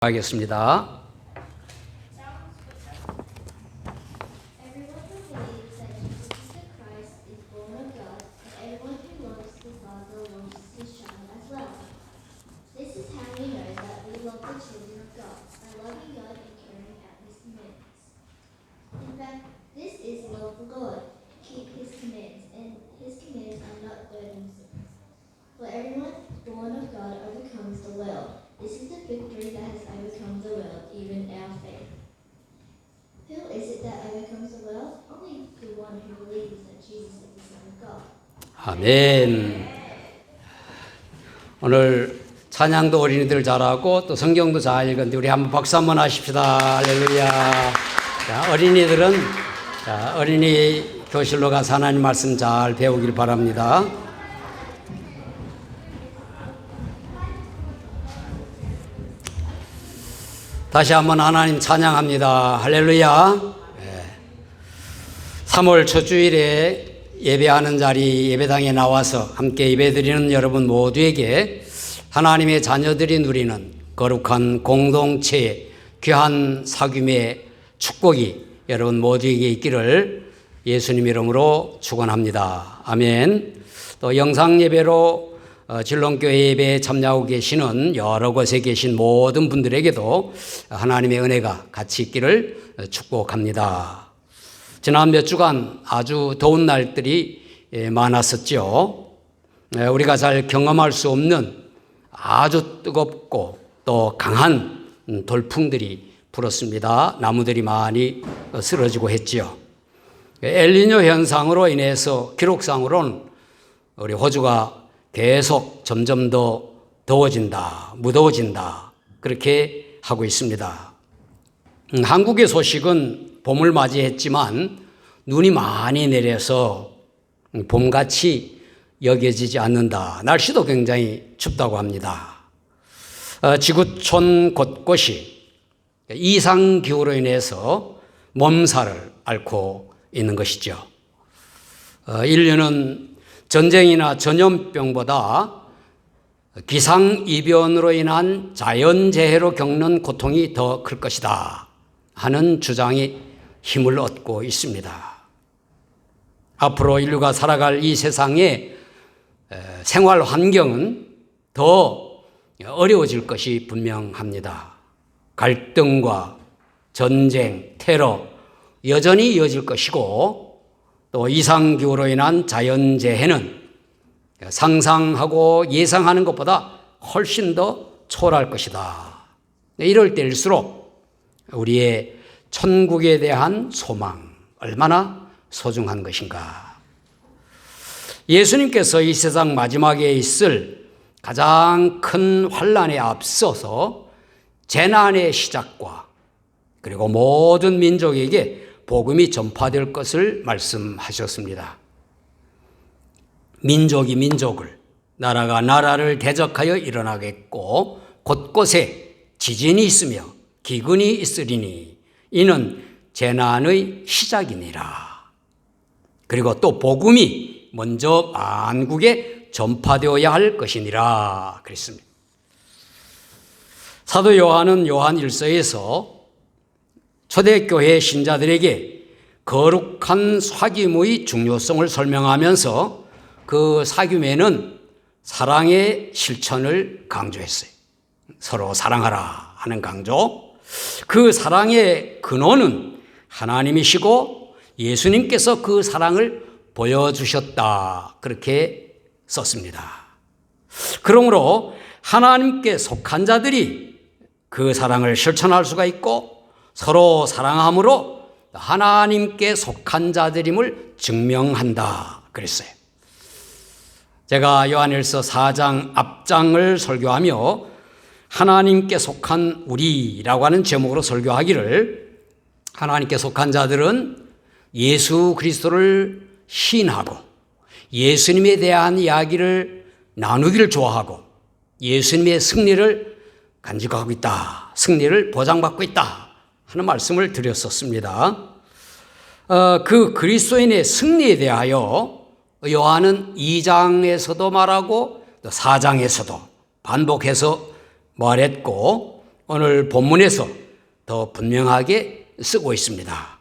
하겠습니다. Everyone who believes that Jesus is the Christ is born of God, and everyone who loves the Father loves his child as well. This is how we know that we love the children of God, by loving God and carrying out his commandments. In fact, this is love for God, keep his commands, and his commands are not burdensome. For everyone born of God overcomes the world. This is the victory that has overcome the world, even our faith. Who is it that overcomes the world? Only the one who believes that Jesus is the Son of God. 아멘. 오늘 찬양도 어린이들 잘하고 또 성경도 잘 읽었는데 우리 한번 박수 한번 하십시다. 할렐루야. 자, 어린이들은 어린이 교실로 가서 하나님 말씀 잘 배우길 바랍니다. 다시 한번 하나님 찬양합니다. 할렐루야. 3월 첫 주일에 예배하는 자리 예배당에 나와서 함께 예배드리는 여러분 모두에게 하나님의 자녀들이 누리는 거룩한 공동체의 귀한 사귐의 축복이 여러분 모두에게 있기를 예수님 이름으로 축원합니다. 아멘. 또 영상 예배로 진롱교회 예배에 참여하고 계시는 여러 곳에 계신 모든 분들에게도 하나님의 은혜가 같이 있기를 축복합니다. 지난 몇 주간 아주 더운 날들이 많았었죠. 우리가 잘 경험할 수 없는 아주 뜨겁고 또 강한 돌풍들이 불었습니다. 나무들이 많이 쓰러지고 했죠. 엘니뇨 현상으로 인해서 기록상으로는 우리 호주가 계속 점점 더 더워진다, 무더워진다 그렇게 하고 있습니다. 한국의 소식은 봄을 맞이했지만 눈이 많이 내려서 봄같이 여겨지지 않는다. 날씨도 굉장히 춥다고 합니다. 지구촌 곳곳이 이상기후로 인해서 몸살을 앓고 있는 것이죠. 인류는 전쟁이나 전염병보다 기상이변으로 인한 자연재해로 겪는 고통이 더 클 것이다 하는 주장이 힘을 얻고 있습니다. 앞으로 인류가 살아갈 이 세상의 생활 환경은 더 어려워질 것이 분명합니다. 갈등과 전쟁, 테러 여전히 이어질 것이고 또 이상기후로 인한 자연재해는 상상하고 예상하는 것보다 훨씬 더 초라할 것이다. 이럴 때일수록 우리의 천국에 대한 소망 얼마나 소중한 것인가. 예수님께서 이 세상 마지막에 있을 가장 큰 환난에 앞서서 재난의 시작과 그리고 모든 민족에게 복음이 전파될 것을 말씀하셨습니다. 민족이 민족을, 나라가 나라를 대적하여 일어나겠고 곳곳에 지진이 있으며 기근이 있으리니 이는 재난의 시작이니라. 그리고 또 복음이 먼저 만국에 전파되어야 할 것이니라 그랬습니다. 사도 요한은 요한 1서에서 초대교회 신자들에게 거룩한 사귐의 중요성을 설명하면서 그 사귐에는 사랑의 실천을 강조했어요. 서로 사랑하라 하는 강조. 그 사랑의 근원은 하나님이시고 예수님께서 그 사랑을 보여주셨다 그렇게 썼습니다. 그러므로 하나님께 속한 자들이 그 사랑을 실천할 수가 있고 서로 사랑함으로 하나님께 속한 자들임을 증명한다 그랬어요. 제가 요한일서 4장 앞장을 설교하며 하나님께 속한 우리라고 하는 제목으로 설교하기를 하나님께 속한 자들은 예수 그리스도를 시인하고 예수님에 대한 이야기를 나누기를 좋아하고 예수님의 승리를 간직하고 있다. 승리를 보장받고 있다. 하는 말씀을 드렸었습니다. 그 그리스도인의 승리에 대하여 요한은 2장에서도 말하고 4장에서도 반복해서 말했고 오늘 본문에서 더 분명하게 쓰고 있습니다.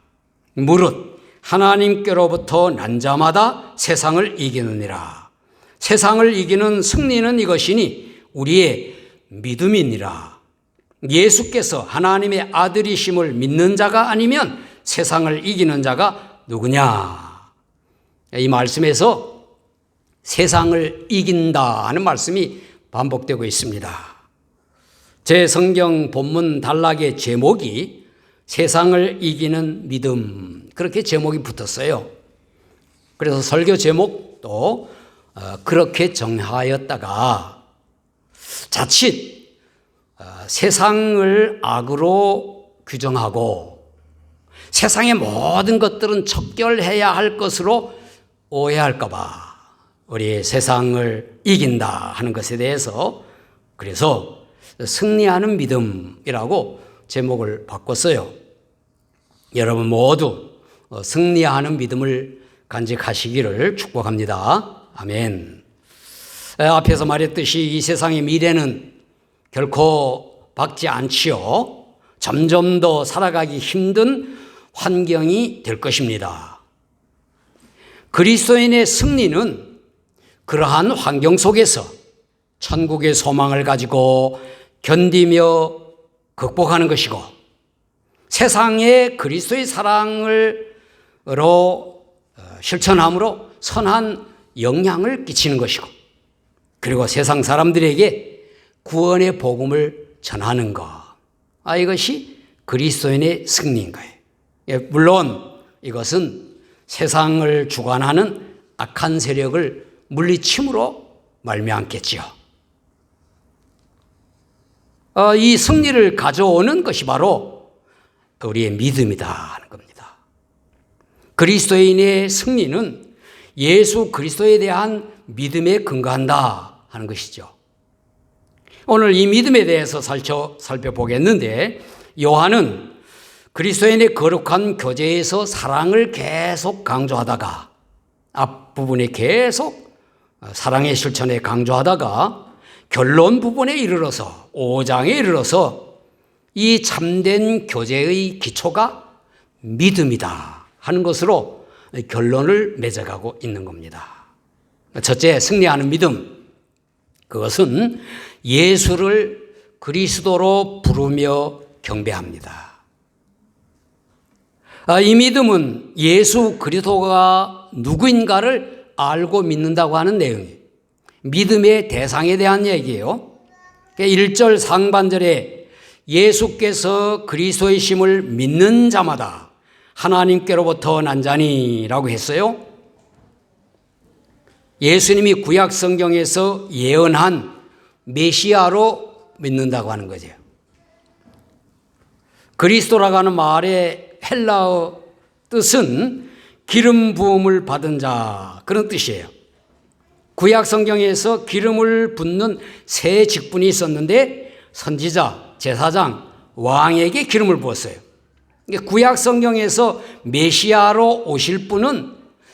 무릇 하나님께로부터 난 자마다 세상을 이기느니라. 세상을 이기는 승리는 이것이니 우리의 믿음이니라. 예수께서 하나님의 아들이심을 믿는 자가 아니면 세상을 이기는 자가 누구냐? 이 말씀에서 세상을 이긴다 하는 말씀이 반복되고 있습니다. 제 성경 본문 단락의 제목이 세상을 이기는 믿음, 그렇게 제목이 붙었어요. 그래서 설교 제목도 그렇게 정하였다가 자칫 세상을 악으로 규정하고 세상의 모든 것들은 척결해야 할 것으로 오해할까 봐 우리 세상을 이긴다 하는 것에 대해서 그래서 승리하는 믿음이라고 제목을 바꿨어요. 여러분 모두 승리하는 믿음을 간직하시기를 축복합니다. 아멘. 앞에서 말했듯이 이 세상의 미래는 결코 밝지 않지요. 점점 더 살아가기 힘든 환경이 될 것입니다. 그리스도인의 승리는 그러한 환경 속에서 천국의 소망을 가지고 견디며 극복하는 것이고 세상에 그리스도의 사랑으로 실천함으로 선한 영향을 끼치는 것이고 그리고 세상 사람들에게 구원의 복음을 전하는 것. 이것이 그리스도인의 승리인 거예요. 물론 이것은 세상을 주관하는 악한 세력을 물리침으로 말미암겠지요. 이 승리를 가져오는 것이 바로 우리의 믿음이다 하는 겁니다. 그리스도인의 승리는 예수 그리스도에 대한 믿음에 근거한다 하는 것이죠. 오늘 이 믿음에 대해서 살펴보겠는데 요한은 그리스도인의 거룩한 교제에서 사랑을 계속 강조하다가 앞부분에 계속 사랑의 실천에 강조하다가 결론 부분에 이르러서 5장에 이르러서 이 참된 교제의 기초가 믿음이다 하는 것으로 결론을 맺어가고 있는 겁니다. 첫째, 승리하는 믿음. 그것은 예수를 그리스도로 부르며 경배합니다. 이 믿음은 예수 그리스도가 누구인가를 알고 믿는다고 하는 내용이에요. 믿음의 대상에 대한 얘기예요. 1절 상반절에 예수께서 그리스도이심을 믿는 자마다 하나님께로부터 난 자니라고 했어요. 예수님이 구약 성경에서 예언한 메시아로 믿는다고 하는 거죠. 그리스도라고 하는 말의 헬라어 뜻은 기름 부음을 받은 자, 그런 뜻이에요. 구약 성경에서 기름을 붓는 세 직분이 있었는데 선지자, 제사장, 왕에게 기름을 부었어요. 구약 성경에서 메시아로 오실 분은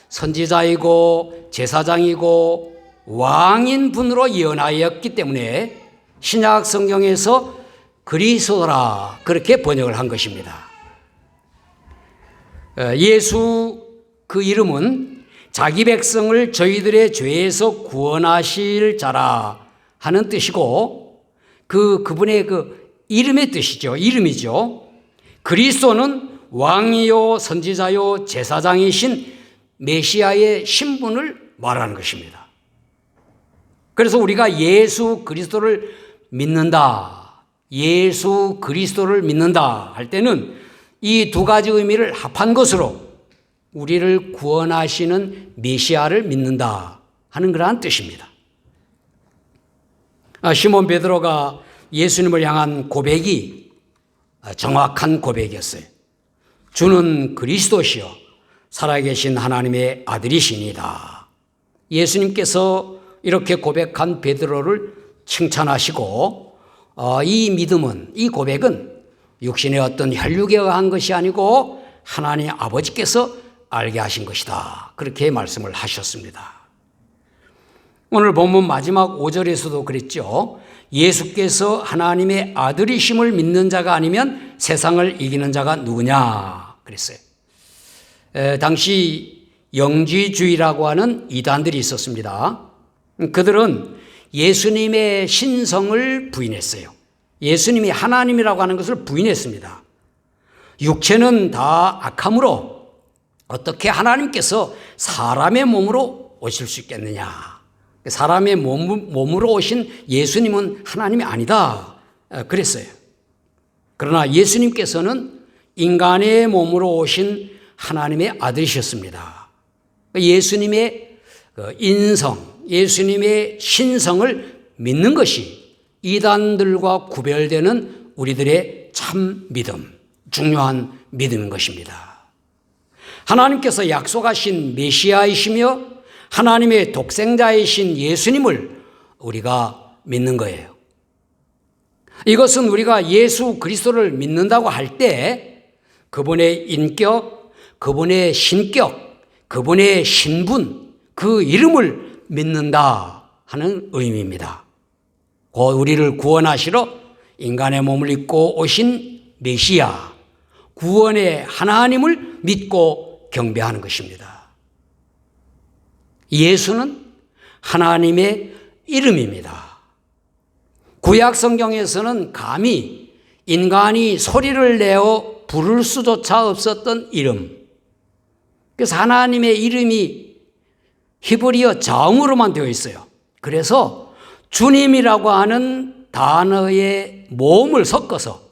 선지자이고 제사장이고 왕인 분으로 예언하였기 때문에 신약 성경에서 그리스도라 그렇게 번역을 한 것입니다. 예수 그 이름은 자기 백성을 저희들의 죄에서 구원하실 자라 하는 뜻이고 그분의 그 이름의 뜻이죠. 이름이죠. 그리스도는 왕이요 선지자요 제사장이신 메시아의 신분을 말하는 것입니다. 그래서 우리가 예수 그리스도를 믿는다, 예수 그리스도를 믿는다 할 때는 이 두 가지 의미를 합한 것으로 우리를 구원하시는 메시아를 믿는다 하는 그러한 뜻입니다. 시몬 베드로가 예수님을 향한 고백이 정확한 고백이었어요. 주는 그리스도시요 살아계신 하나님의 아들이시니다. 예수님께서 이렇게 고백한 베드로를 칭찬하시고 이 믿음은, 이 고백은 육신의 어떤 혈육에 의한 것이 아니고 하나님 아버지께서 알게 하신 것이다. 그렇게 말씀을 하셨습니다. 오늘 본문 마지막 5절에서도 그랬죠. 예수께서 하나님의 아들이심을 믿는 자가 아니면 세상을 이기는 자가 누구냐 그랬어요. 당시 영지주의라고 하는 이단들이 있었습니다. 그들은 예수님의 신성을 부인했어요. 예수님이 하나님이라고 하는 것을 부인했습니다. 육체는 다 악함으로 어떻게 하나님께서 사람의 몸으로 오실 수 있겠느냐. 사람의 몸으로 오신 예수님은 하나님이 아니다 그랬어요. 그러나 예수님께서는 인간의 몸으로 오신 하나님의 아들이셨습니다. 예수님의 인성, 예수님의 신성을 믿는 것이 이단들과 구별되는 우리들의 참 믿음, 중요한 믿음인 것입니다. 하나님께서 약속하신 메시아이시며 하나님의 독생자이신 예수님을 우리가 믿는 거예요. 이것은 우리가 예수 그리스도를 믿는다고 할 때 그분의 인격, 그분의 신격, 그분의 신분, 그 이름을 믿는다 하는 의미입니다. 곧 우리를 구원하시러 인간의 몸을 입고 오신 메시아, 구원의 하나님을 믿고 경배하는 것입니다. 예수는 하나님의 이름입니다. 구약 성경에서는 감히 인간이 소리를 내어 부를 수조차 없었던 이름. 그래서 하나님의 이름이 히브리어 자음으로만 되어 있어요. 그래서 주님이라고 하는 단어의 모음을 섞어서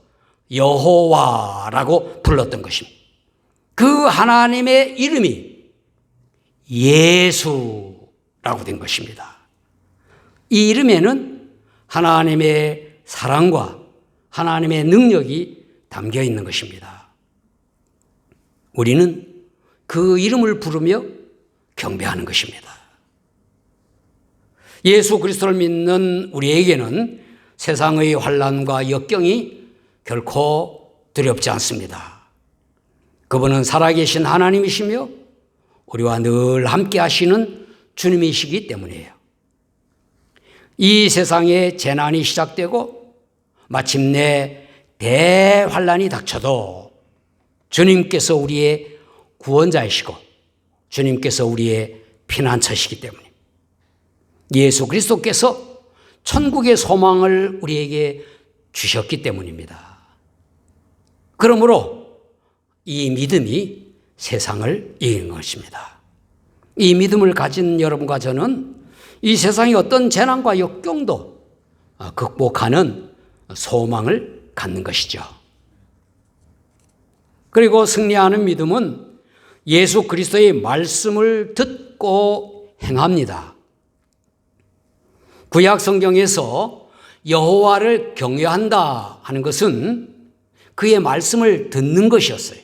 여호와라고 불렀던 것입니다. 그 하나님의 이름이 예수라고 된 것입니다. 이 이름에는 하나님의 사랑과 하나님의 능력이 담겨 있는 것입니다. 우리는 그 이름을 부르며 경배하는 것입니다. 예수 그리스도를 믿는 우리에게는 세상의 환난과 역경이 결코 두렵지 않습니다. 그분은 살아계신 하나님이시며 우리와 늘 함께 하시는 주님이시기 때문이에요. 이 세상에 재난이 시작되고 마침내 대환란이 닥쳐도 주님께서 우리의 구원자이시고 주님께서 우리의 피난처시기 때문에 예수 그리스도께서 천국의 소망을 우리에게 주셨기 때문입니다. 그러므로 이 믿음이 세상을 이기는 것입니다. 이 믿음을 가진 여러분과 저는 이 세상의 어떤 재난과 역경도 극복하는 소망을 갖는 것이죠. 그리고 승리하는 믿음은 예수 그리스도의 말씀을 듣고 행합니다. 구약 성경에서 여호와를 경외한다 하는 것은 그의 말씀을 듣는 것이었어요.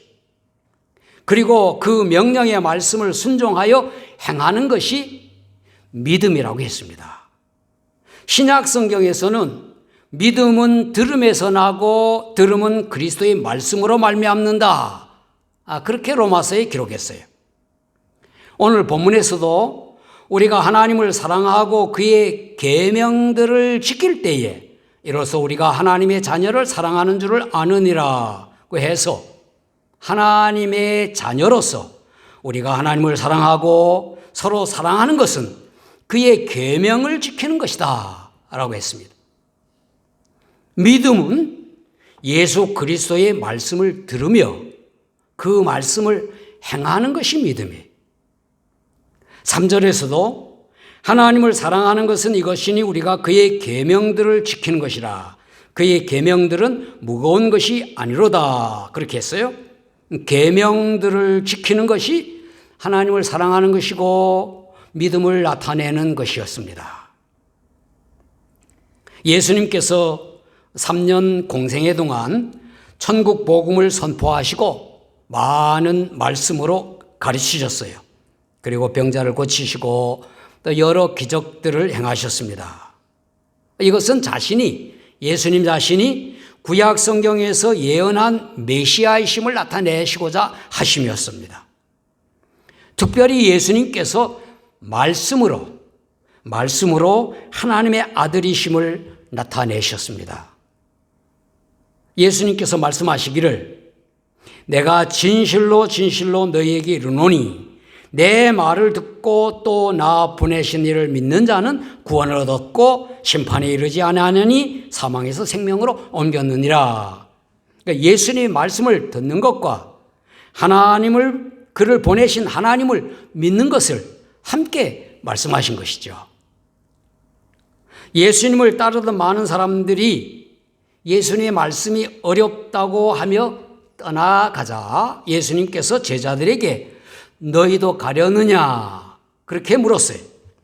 그리고 그 명령의 말씀을 순종하여 행하는 것이 믿음이라고 했습니다. 신약 성경에서는 믿음은 들음에서 나고 들음은 그리스도의 말씀으로 말미암는다. 그렇게 로마서에 기록했어요. 오늘 본문에서도 우리가 하나님을 사랑하고 그의 계명들을 지킬 때에 이로써 우리가 하나님의 자녀를 사랑하는 줄을 아느니라고 해서 하나님의 자녀로서 우리가 하나님을 사랑하고 서로 사랑하는 것은 그의 계명을 지키는 것이다 라고 했습니다. 믿음은 예수 그리스도의 말씀을 들으며 그 말씀을 행하는 것이 믿음이에요. 3절에서도 하나님을 사랑하는 것은 이것이니 우리가 그의 계명들을 지키는 것이라. 그의 계명들은 무거운 것이 아니로다. 그렇게 했어요. 계명들을 지키는 것이 하나님을 사랑하는 것이고 믿음을 나타내는 것이었습니다. 예수님께서 3년 공생애 동안 천국 복음을 선포하시고 많은 말씀으로 가르치셨어요. 그리고 병자를 고치시고 또 여러 기적들을 행하셨습니다. 이것은 예수님 자신이 구약 성경에서 예언한 메시아이심을 나타내시고자 하심이었습니다. 특별히 예수님께서 말씀으로 하나님의 아들이심을 나타내셨습니다. 예수님께서 말씀하시기를 내가 진실로 진실로 너희에게 이르노니 내 말을 듣고 또 나 보내신 이를 믿는 자는 구원을 얻었고 심판에 이르지 아니하느니 사망에서 생명으로 옮겼느니라. 그러니까 예수님의 말씀을 듣는 것과 그를 보내신 하나님을 믿는 것을 함께 말씀하신 것이죠. 예수님을 따르던 많은 사람들이 예수님의 말씀이 어렵다고 하며 떠나가자 예수님께서 제자들에게 너희도 가려느냐 그렇게 물었어요.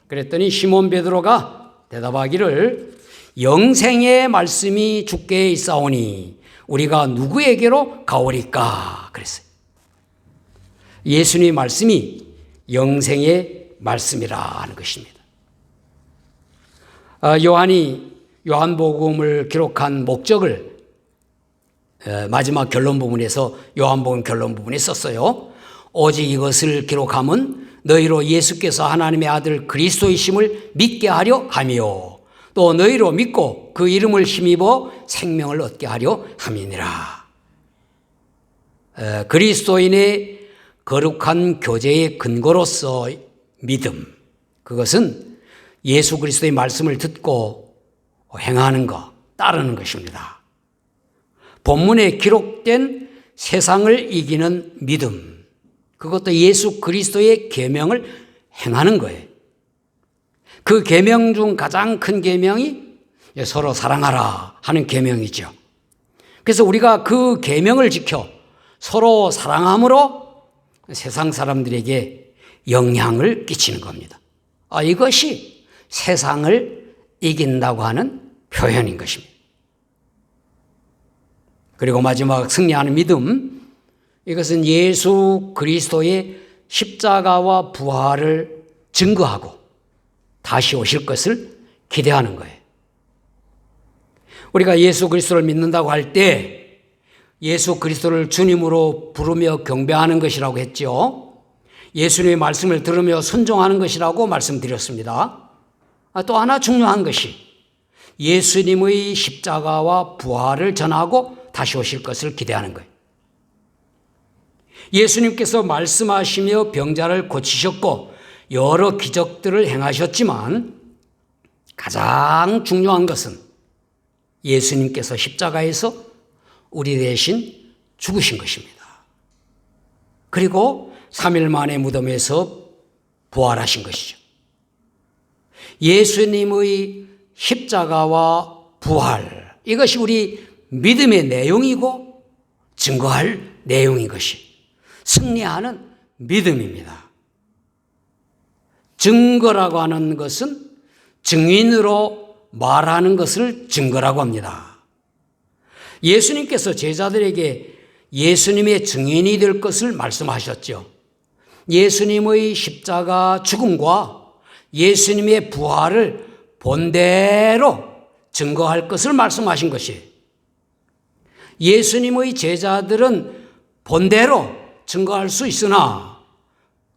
그랬더니 시몬 베드로가 대답하기를 영생의 말씀이 주께 있사오니 우리가 누구에게로 가오리까 그랬어요. 예수님의 말씀이 영생의 말씀이라는 것입니다. 요한이 요한복음을 기록한 목적을 마지막 결론 부분에서 요한복음 결론 부분에 썼어요. 오직 이것을 기록함은 너희로 예수께서 하나님의 아들 그리스도이심을 믿게 하려 하며 또 너희로 믿고 그 이름을 힘입어 생명을 얻게 하려 함이니라. 그리스도인의 거룩한 교제의 근거로서 믿음, 그것은 예수 그리스도의 말씀을 듣고 행하는 것, 따르는 것입니다. 본문에 기록된 세상을 이기는 믿음, 그것도 예수 그리스도의 계명을 행하는 거예요. 그 계명 중 가장 큰 계명이 서로 사랑하라 하는 계명이죠. 그래서 우리가 그 계명을 지켜 서로 사랑함으로 세상 사람들에게 영향을 끼치는 겁니다. 이것이 세상을 이긴다고 하는 표현인 것입니다. 그리고 마지막 승리하는 믿음, 이것은 예수 그리스도의 십자가와 부활을 증거하고 다시 오실 것을 기대하는 거예요. 우리가 예수 그리스도를 믿는다고 할 때 예수 그리스도를 주님으로 부르며 경배하는 것이라고 했죠. 예수님의 말씀을 들으며 순종하는 것이라고 말씀드렸습니다. 또 하나 중요한 것이 예수님의 십자가와 부활을 전하고 다시 오실 것을 기대하는 거예요. 예수님께서 말씀하시며 병자를 고치셨고 여러 기적들을 행하셨지만 가장 중요한 것은 예수님께서 십자가에서 우리 대신 죽으신 것입니다. 그리고 3일 만에 무덤에서 부활하신 것이죠. 예수님의 십자가와 부활, 이것이 우리 믿음의 내용이고 증거할 내용인 것이 승리하는 믿음입니다. 증거라고 하는 것은 증인으로 말하는 것을 증거라고 합니다. 예수님께서 제자들에게 예수님의 증인이 될 것을 말씀하셨죠. 예수님의 십자가 죽음과 예수님의 부활을 본대로 증거할 것을 말씀하신 것이에요. 예수님의 제자들은 본대로 증거할 수 있으나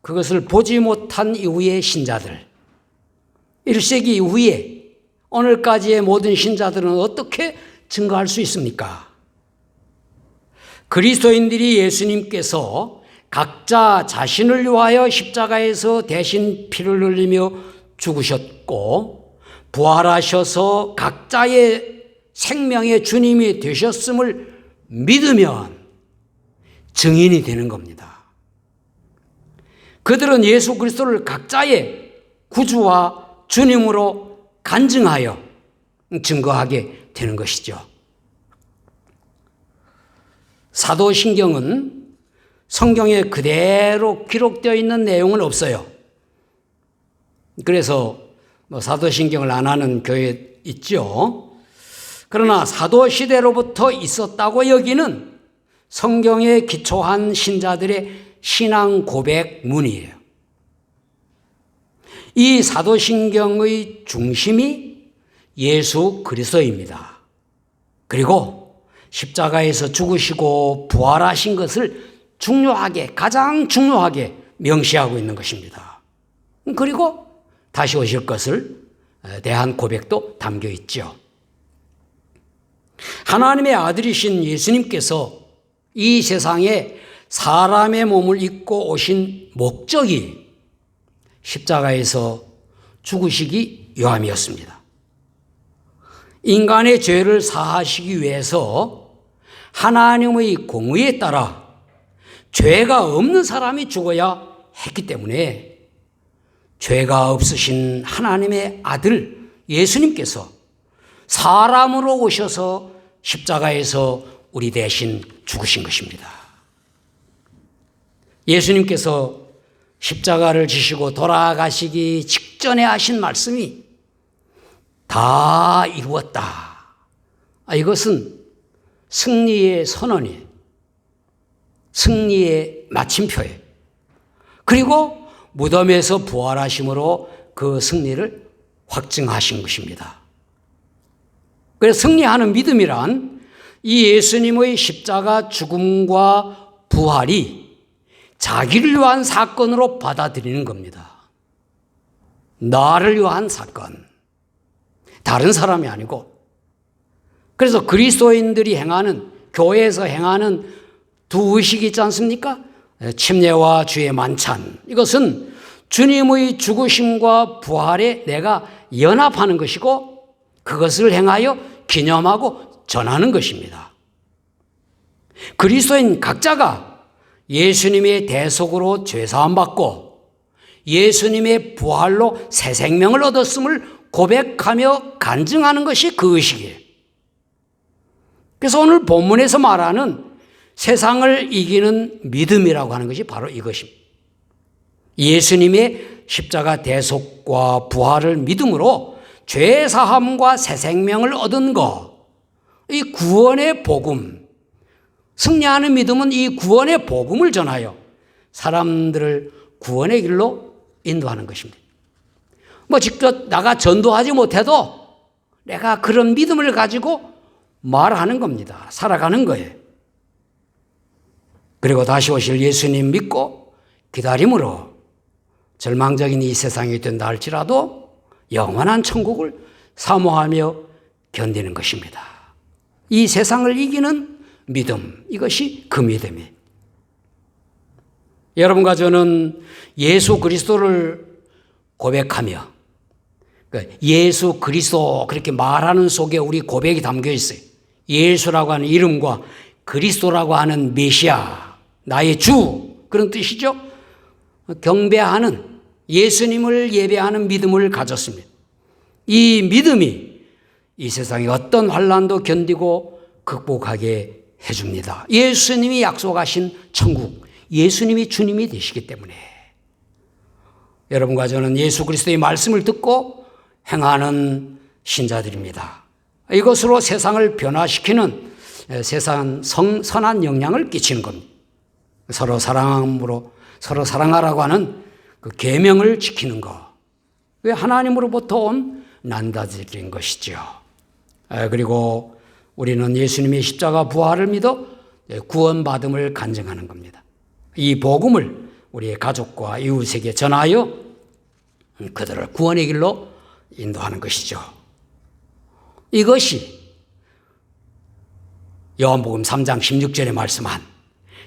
그것을 보지 못한 이후의 신자들, 1세기 이후에 오늘까지의 모든 신자들은 어떻게 증거할 수 있습니까? 그리스도인들이 예수님께서 각자 자신을 위하여 십자가에서 대신 피를 흘리며 죽으셨고 부활하셔서 각자의 생명의 주님이 되셨음을 믿으면 증인이 되는 겁니다. 그들은 예수 그리스도를 각자의 구주와 주님으로 간증하여 증거하게 되는 것이죠. 사도신경은 성경에 그대로 기록되어 있는 내용은 없어요. 그래서 사도신경을 안 하는 교회 있죠. 그러나 사도시대로부터 있었다고 여기는 성경에 기초한 신자들의 신앙 고백문이에요. 이 사도신경의 중심이 예수 그리스도입니다. 그리고 십자가에서 죽으시고 부활하신 것을 중요하게, 가장 중요하게 명시하고 있는 것입니다. 그리고 다시 오실 것을 대한 고백도 담겨 있죠. 하나님의 아들이신 예수님께서 이 세상에 사람의 몸을 입고 오신 목적이 십자가에서 죽으시기 위함이었습니다. 인간의 죄를 사하시기 위해서 하나님의 공의에 따라 죄가 없는 사람이 죽어야 했기 때문에 죄가 없으신 하나님의 아들 예수님께서 사람으로 오셔서 십자가에서 우리 대신 죽으신 것입니다. 예수님께서 십자가를 지시고 돌아가시기 직전에 하신 말씀이 다 이루었다. 이것은 승리의 선언이에요. 승리의 마침표예요. 그리고 무덤에서 부활하심으로 그 승리를 확증하신 것입니다. 그래서 승리하는 믿음이란 이 예수님의 십자가 죽음과 부활이 자기를 위한 사건으로 받아들이는 겁니다. 나를 위한 사건. 다른 사람이 아니고. 그래서 그리스도인들이 행하는, 교회에서 행하는 두 의식이 있지 않습니까? 침례와 주의 만찬. 이것은 주님의 죽으심과 부활에 내가 연합하는 것이고 그것을 행하여 기념하고 전하는 것입니다. 그리스도인 각자가 예수님의 대속으로 죄사함 받고 예수님의 부활로 새 생명을 얻었음을 고백하며 간증하는 것이 그 의식이에요. 그래서 오늘 본문에서 말하는 세상을 이기는 믿음이라고 하는 것이 바로 이것입니다. 예수님의 십자가 대속과 부활을 믿음으로 죄 사함과 새 생명을 얻은 것, 이 구원의 복음, 승리하는 믿음은 이 구원의 복음을 전하여 사람들을 구원의 길로 인도하는 것입니다. 직접 나가 전도하지 못해도 내가 그런 믿음을 가지고 말하는 겁니다. 살아가는 거예요. 그리고 다시 오실 예수님 믿고 기다림으로 절망적인 이 세상이 된다 할지라도 영원한 천국을 사모하며 견디는 것입니다. 이 세상을 이기는 믿음, 이것이 그 믿음이에요. 여러분과 저는 예수 그리스도를 고백하며 예수 그리스도 그렇게 말하는 속에 우리 고백이 담겨 있어요. 예수라고 하는 이름과 그리스도라고 하는 메시아, 나의 주, 그런 뜻이죠. 경배하는, 예수님을 예배하는 믿음을 가졌습니다. 이 믿음이 이 세상의 어떤 환난도 견디고 극복하게 해줍니다. 예수님이 약속하신 천국, 예수님이 주님이 되시기 때문에 여러분과 저는 예수 그리스도의 말씀을 듣고 행하는 신자들입니다. 이것으로 세상을 변화시키는 세상 선한 영향을 끼치는 겁니다. 서로 사랑함으로 서로 사랑하라고 하는 그 계명을 지키는 것. 왜 하나님으로부터 온 난다질인 것이죠. 그리고 우리는 예수님의 십자가 부활을 믿어 구원받음을 간증하는 겁니다. 이 복음을 우리의 가족과 이웃에게 전하여 그들을 구원의 길로 인도하는 것이죠. 이것이 요한복음 3장 16절에 말씀한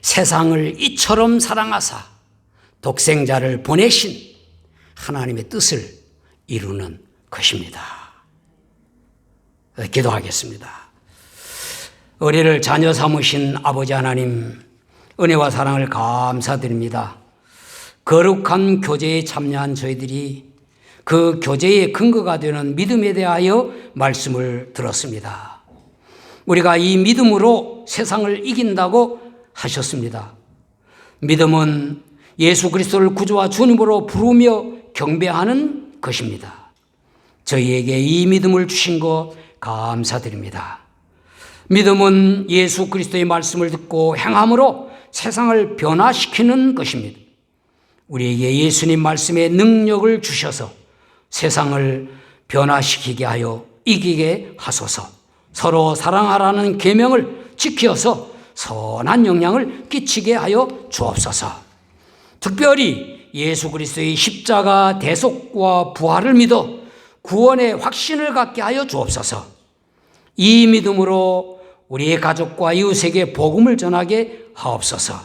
세상을 이처럼 사랑하사 독생자를 보내신 하나님의 뜻을 이루는 것입니다. 기도하겠습니다. 우리를 자녀 삼으신 아버지 하나님, 은혜와 사랑을 감사드립니다. 거룩한 교제에 참여한 저희들이 그 교제의 근거가 되는 믿음에 대하여 말씀을 들었습니다. 우리가 이 믿음으로 세상을 이긴다고 하셨습니다. 믿음은 예수 그리스도를 구주와 주님으로 부르며 경배하는 것입니다. 저희에게 이 믿음을 주신 것 감사드립니다. 믿음은 예수 그리스도의 말씀을 듣고 행함으로 세상을 변화시키는 것입니다. 우리에게 예수님 말씀의 능력을 주셔서 세상을 변화시키게 하여 이기게 하소서. 서로 사랑하라는 계명을 지켜서 선한 영향을 끼치게 하여 주옵소서. 특별히 예수 그리스도의 십자가 대속과 부활을 믿어 구원의 확신을 갖게 하여 주옵소서. 이 믿음으로 우리의 가족과 이웃에게 복음을 전하게 하옵소서.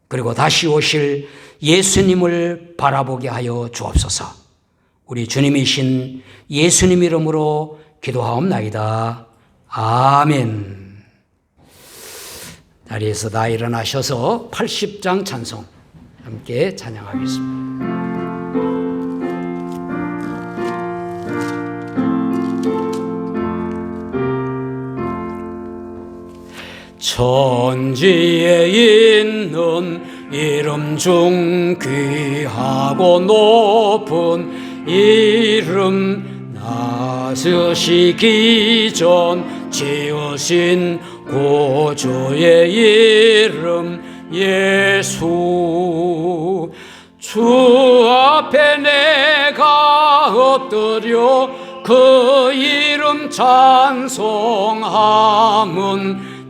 그리고 다시 오실 예수님을 바라보게 하여 주옵소서. 우리 주님이신 예수님 이름으로 기도하옵나이다. 아멘. 자리에서 다 일어나셔서 80장 찬송 함께 찬양하겠습니다. 천지에 있는 이름 중 귀하고 높은 이름, 나서시기 전 지으신 구주의 이름 예수. 주 앞에 내가 엎드려 그 이름 찬송함은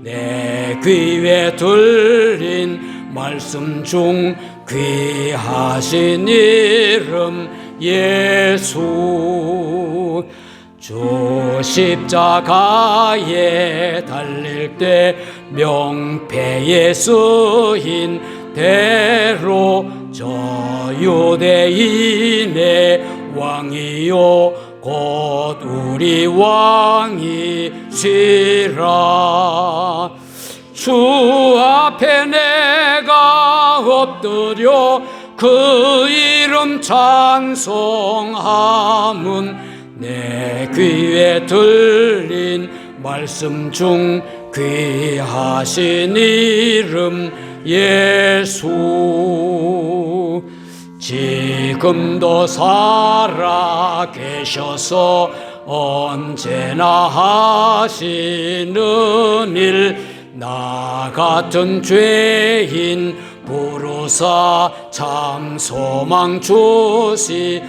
내 귀에 들린 말씀 중 귀하신 이름 예수. 주 십자가에 달릴 때 명패에 쓰인 대로 저 유대인의 왕이요 곧 우리 왕이시라. 주 앞에 내가 엎드려 그 이름 찬송함은 내 귀에 들린 말씀 중 귀하신 이름 예수. 지금도 살아 계셔서 언제나 하시는 일, 나 같은 죄인 부르사 참 소망 주시도다.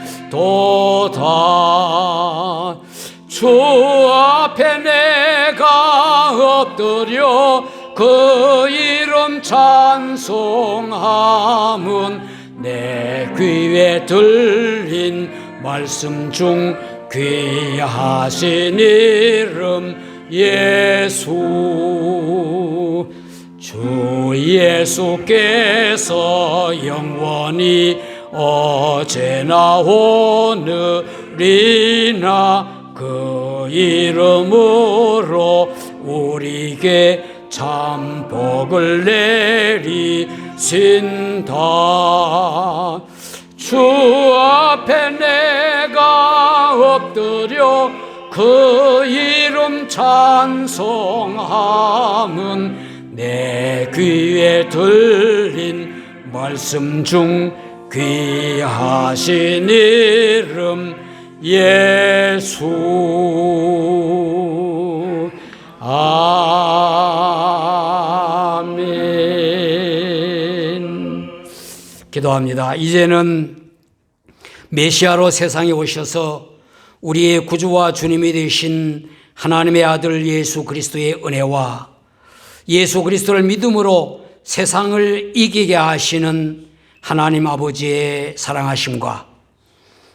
주 앞에 내가 엎드려 그 이름 찬송함은 내 귀에 들린 말씀 중 귀하신 이름 예수. 주 예수께서 영원히 어제나 오늘이나 그 이름으로 우리에게 참 복을 내리신다. 주 앞에 내가 엎드려 그 이름 찬송함은 내 귀에 들린 말씀 중 귀하신 이름 예수. 아멘. 기도합니다. 이제는 메시아로 세상에 오셔서 우리의 구주와 주님이 되신 하나님의 아들 예수 그리스도의 은혜와 예수 그리스도를 믿음으로 세상을 이기게 하시는 하나님 아버지의 사랑하심과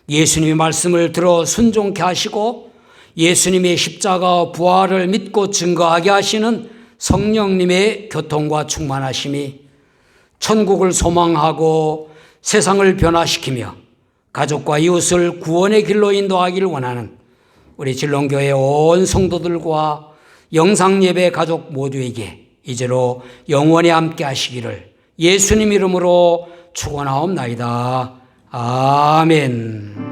예수님의 말씀을 들어 순종케 하시고 예수님의 십자가 부활을 믿고 증거하게 하시는 성령님의 교통과 충만하심이 천국을 소망하고 세상을 변화시키며 가족과 이웃을 구원의 길로 인도하기를 원하는 우리 진롱교회 온 성도들과 영상예배 가족 모두에게 이제로 영원히 함께 하시기를 예수님 이름으로 축원하옵나이다. 아멘.